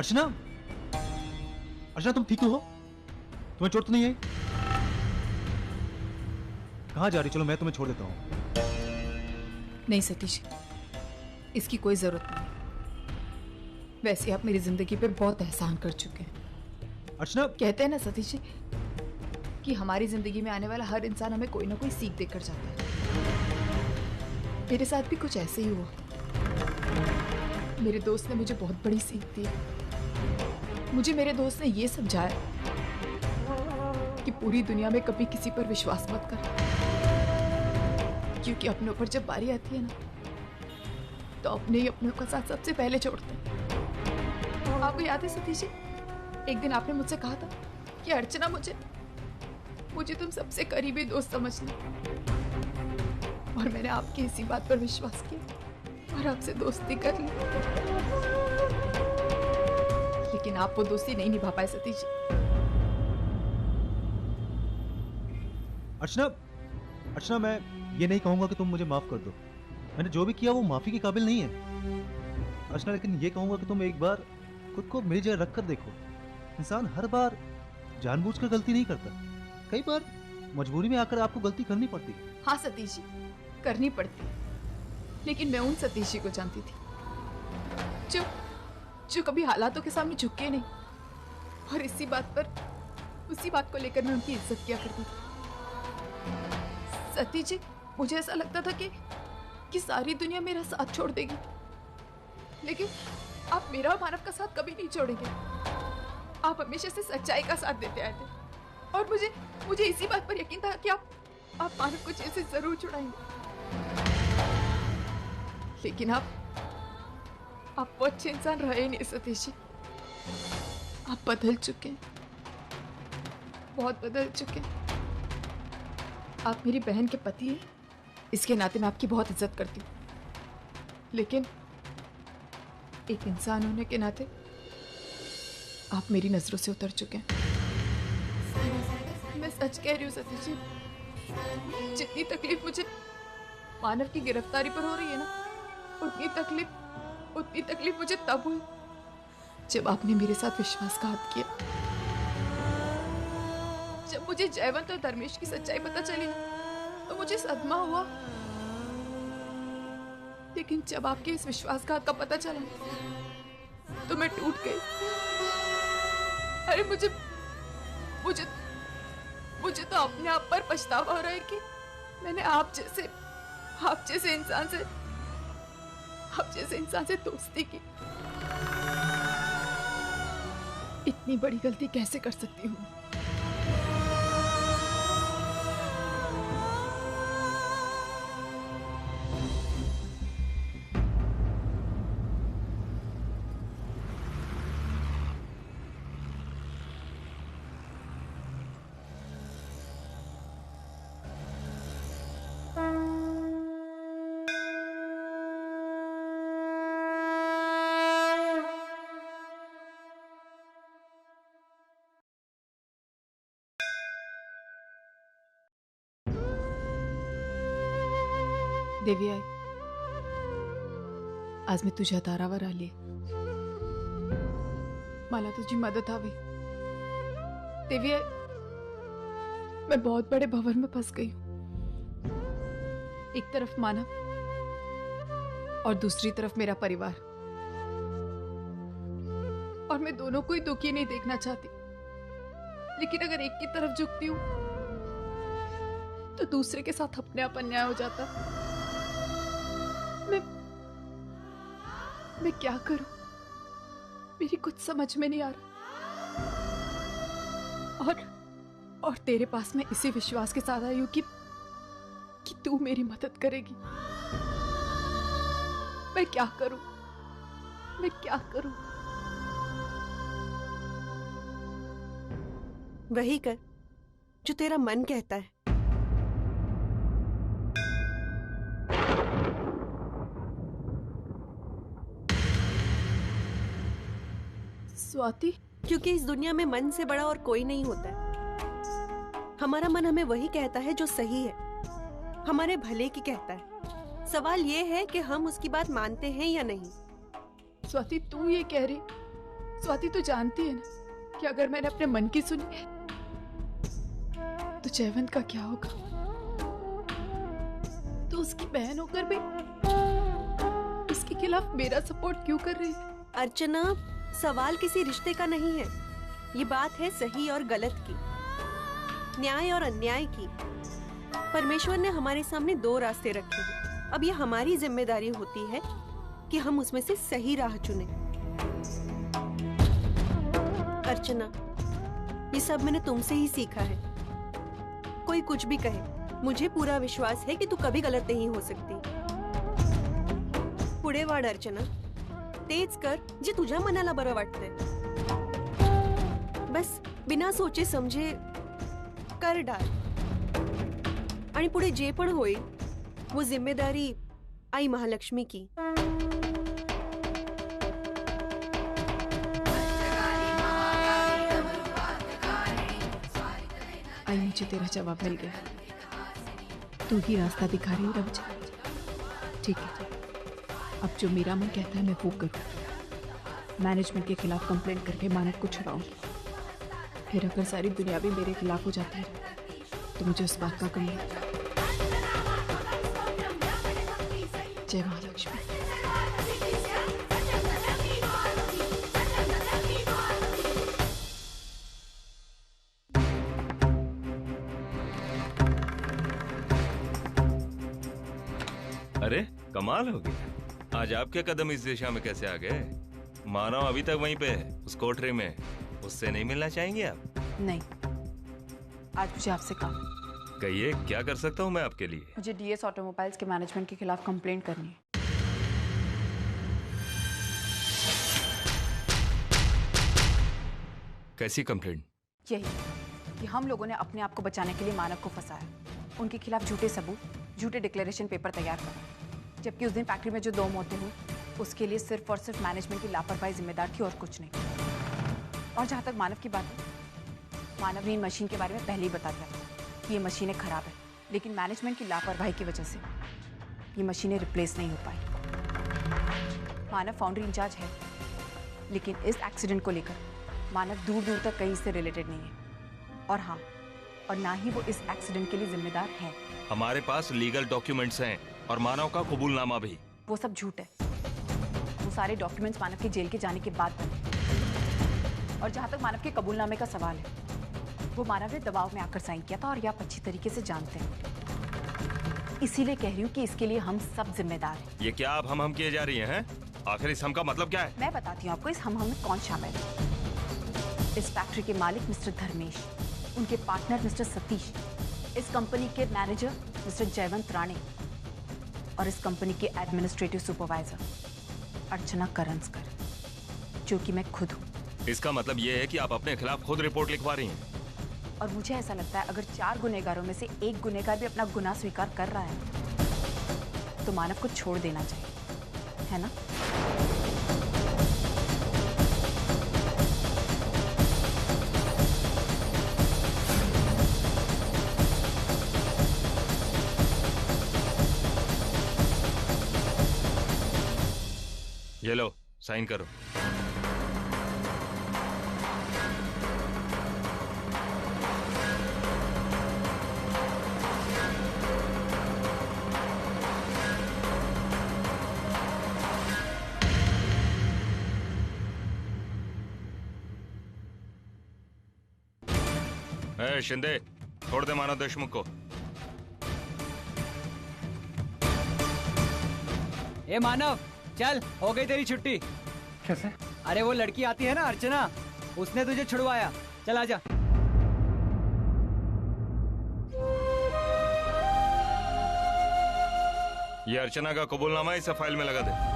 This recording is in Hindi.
अर्चना, अर्चना तुम ठीक तो हो? तुम्हें चोट तो नहीं है? कहाँ जा रही? चलो मैं तुम्हें छोड़ देता हूँ। नहीं सतीश, इसकी कोई जरूरत नहीं। वैसे आप मेरी जिंदगी पे बहुत एहसान कर चुके हैं। अर्चना, कहते हैं ना सतीश जी कि हमारी जिंदगी में आने वाला हर इंसान हमें कोई ना कोई सीख देकर जाता है। मेरे साथ भी कुछ ऐसे ही हुआ। मेरे दोस्त ने मुझे बहुत बड़ी सीख दी। मुझे मेरे दोस्त ने ये समझाया कि पूरी दुनिया में कभी किसी पर विश्वास मत कर, क्योंकि अपनों पर जब बारी आती है ना तो अपने ही अपनों का साथ सबसे पहले छोड़ते हैं। आपको याद है सतीश जी, एक दिन आपने मुझसे कहा था कि अर्चना मुझे तुम सबसे करीबी दोस्त समझना, और मैंने आपकी इसी बात पर विश्वास किया और आपसे दोस्ती कर ली। लेकिन आप वो दोस्ती नहीं निभा पाए सतीश जी। अर्चना, अर्चना मैं ये नहीं कहूंगा कि तुम मुझे माफ कर दो। मैंने जो भी किया वो माफी के काबिल नहीं है अर्चना, लेकिन ये कहूंगा कि तुम एक बार खुद को मेरी जगह रख कर देखो। इंसान हर बार जानबूझकर गलती नहीं करता, कई बार मजबूरी में आकर आपको गलती करनी पड़ती। हाँ सतीश जी, करनी पड़ती, लेकिन मैं उन सतीश जी को जानती थी जो कभी हालातों के सामने झुके नहीं, और उसी बात को लेकर मैं उनकी इज्जत किया करती थी। सतीश जी, मुझे ऐसा लगता था कि सारी दुनिया मेरा साथ छोड़ देगी, लेकिन आप मेरा और मानव का साथ कभी नहीं छोड़ेंगे। आप हमेशा से सच्चाई का साथ देते आए थे, और मुझे इसी बात पर यकीन था कि आप मानव को जेल से जरूर छुड़ाएंगे। लेकिन आप वो अच्छे इंसान रहे नहीं सतीश जी। आप बदल चुके हैं, बहुत बदल चुके हैं। आप मेरी बहन के पति हैं, इसके नाते मैं आपकी बहुत इज्जत करती हूँ, लेकिन एक इंसान होने के नाते आप मेरी नजरों से उतर चुके हैं। मैं सच कह रही हूँ सतीश जी, जितनी तकलीफ मुझे मानव की गिरफ्तारी पर हो रही है ना, उतनी तकलीफ मुझे तब हुई जब आपने मेरे साथ विश्वासघात किया। जब मुझे जयवंत और धर्मेश की सच्चाई पता चली तो मुझे सदमा हुआ, लेकिन जब आपके इस विश्वासघात का पता चला तो मैं टूट गई। अरे मुझे तो अपने आप पर पछतावा हो रहा है कि मैंने आप जैसे इंसान से दोस्ती की। इतनी बड़ी गलती कैसे कर सकती हूँ? देवी आई, आज मी तुझ्या दारावर आली। मला तुझी मदत हवी। देवी आई, मैं बहुत बड़े भंवर में फंस गई हूं। एक तरफ मानव और दूसरी तरफ मेरा परिवार, और मैं दोनों को ही दुखी नहीं देखना चाहती, लेकिन अगर एक की तरफ झुकती हूं तो दूसरे के साथ अपने आप अन्याय हो जाता। मैं क्या करूं? मेरी कुछ समझ में नहीं आ रहा। और तेरे पास मैं इसी विश्वास के साथ आई हूं कि तू मेरी मदद करेगी। मैं क्या करूं? वही कर जो तेरा मन कहता है। स्वाति, क्योंकि इस दुनिया में मन से बड़ा और कोई नहीं होता है। हमारा मन हमें वही कहता है जो सही है, हमारे भले की कहता है। सवाल ये है कि हम उसकी बात मानते हैं या नहीं। स्वाति, तू ये कह रही स्वाति तू जानती है ना कि अगर मैंने अपने मन की सुनी तो जयवंत का क्या होगा? तो उसकी बहन होकर भी उसके खिलाफ मेरा सपोर्ट क्यों कर रही है? अर्चना, सवाल किसी रिश्ते का नहीं है, ये बात है सही और गलत की, न्याय और अन्याय की। परमेश्वर ने हमारे सामने दो रास्ते रखे हैं, अब ये हमारी जिम्मेदारी होती है कि हम उसमें से सही राह चुनें। अर्चना, ये सब मैंने तुमसे ही सीखा है। कोई कुछ भी कहे, मुझे पूरा विश्वास है कि तू कभी गलत नहीं हो सकती। पुढे वाढ अर्चना, तेच कर जे तुझ्या मनाला बरं वाटतंय। बस बिना सोचे समझे कर डाल, आणि पुढे जे पण होईल वो जिम्मेदारी आई महालक्ष्मी की। आई, मुझे तेरा जवाब मिल गया। तू ही रास्ता दिखा रही है मुझे। ठीक है, अब जो मेरा मन कहता है मैं वो करूँ। मैनेजमेंट के खिलाफ कंप्लेंट करके मानव को छुड़ाऊंगी। फिर अगर सारी दुनिया भी मेरे खिलाफ हो जाती है तो मुझे उस बात का गम नहीं। जय महालक्ष्मी। अरे कमाल हो गया, आज आपके कदम इस दिशा में कैसे आ गए? मानव अभी तक वहीं पे है, उस कोठरी में। उससे नहीं मिलना चाहेंगे आप? नहीं, आज मुझे आपसे काम है। कहिए, क्या कर सकता हूँ मैं आपके लिए? मुझे डीएस ऑटोमोबाइल्स के मैनेजमेंट के खिलाफ कंप्लेंट करनी है। कैसी कंप्लेंट? यही कि हम लोगों ने अपने आप को बचाने के लिए मानव को फंसाया, उनके खिलाफ झूठे सबूत, झूठे डिक्लेरेशन पेपर तैयार करा, जबकि उस दिन फैक्ट्री में जो 2 मौतें हुई उसके लिए सिर्फ और सिर्फ मैनेजमेंट की लापरवाही जिम्मेदार थी और कुछ नहीं। और जहाँ तक मानव की बात है, मानव ने इन मशीन के बारे में पहले ही बता दिया था कि ये मशीनें खराब है, लेकिन मैनेजमेंट की लापरवाही की वजह से ये मशीनें रिप्लेस नहीं हो पाई। मानव फाउंड्री इंचार्ज है, लेकिन इस एक्सीडेंट को लेकर मानव दूर दूर तक कहीं से रिलेटेड नहीं है। और हाँ, और ना ही वो इस एक्सीडेंट के लिए जिम्मेदार है। हमारे पास लीगल डॉक्यूमेंट्स हैं और मानव का कबूलनामा भी। वो सब झूठ है। वो सारे डॉक्यूमेंट्स मानव के जेल के जाने के बाद बने। और जहाँ तक मानव के कबूलनामे का सवाल है, वो मानव ने दबाव में आकर साइन किया था और ये आप अच्छी तरीके से जानते हैं। इसीलिए कह रही हूँ कि इसके लिए हम सब जिम्मेदार हैं। ये क्या आप हम किए जा रही हैं? आखिर इस हम का मतलब क्या है? मैं बताती हूँ आपको इस हम में कौन शामिल है। इस फैक्ट्री के मालिक मिस्टर धर्मेश, उनके पार्टनर मिस्टर सतीश, इस कंपनी के मैनेजर मिस्टर जयवंत राणे और इस कंपनी के एडमिनिस्ट्रेटिव सुपरवाइजर अर्चना करंजकर, जो कि मैं खुद हूँ। इसका मतलब ये है कि आप अपने खिलाफ खुद रिपोर्ट लिखवा रही हैं? और मुझे ऐसा लगता है अगर 4 गुनहगारों में से एक गुनहगार भी अपना गुनाह स्वीकार कर रहा है तो मानव को छोड़ देना चाहिए, है ना? ये लो, साइन करो। शिंदे, छोड़ दे मानव देशमुख को। ए मानव, चल, हो गई तेरी छुट्टी। कैसे? अरे वो लड़की आती है ना अर्चना, उसने तुझे छुड़वाया। चल आजा। ये अर्चना का कबूलनामा इसे फाइल में लगा दे।